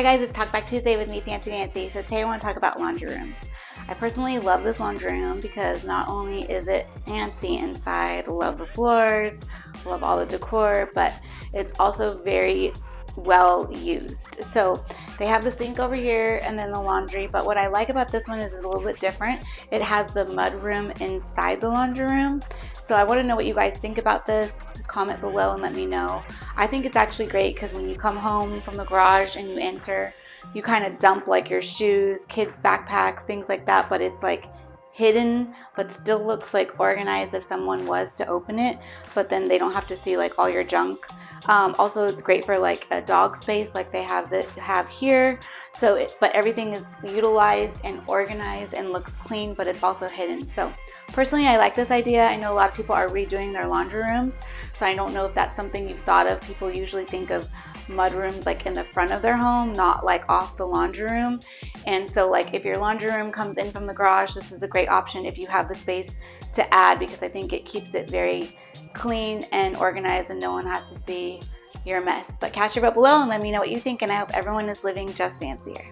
Hi guys, it's Talk Back Tuesday with me, Fancy Nancy. So today I want to talk about laundry rooms. I personally love this laundry room because not only is it fancy inside, love the floors, love all the decor, but it's also very well used. So they have the sink over here and then the laundry, but what I like about this one is it's a little bit different. It has the mudroom inside the laundry room. So I want to know what you guys think about this. Comment below and let me know. I think it's actually great because when you come home from the garage and you enter, you kind of dump like your shoes, kids' backpacks, things like that, but it's like hidden but still looks like organized if someone was to open it, but then they don't have to see like all your junk. Also, it's great for like a dog space like they have here. So but everything is utilized and organized and looks clean, but it's also hidden. So personally, I like this idea. I know a lot of people are redoing their laundry rooms, so I don't know if that's something you've thought of. People usually think of mud rooms like in the front of their home, not like off the laundry room. And so like if your laundry room comes in from the garage, this is a great option if you have the space to add, because I think it keeps it very clean and organized and no one has to see your mess. But cast your vote below and let me know what you think, and I hope everyone is living just fancier.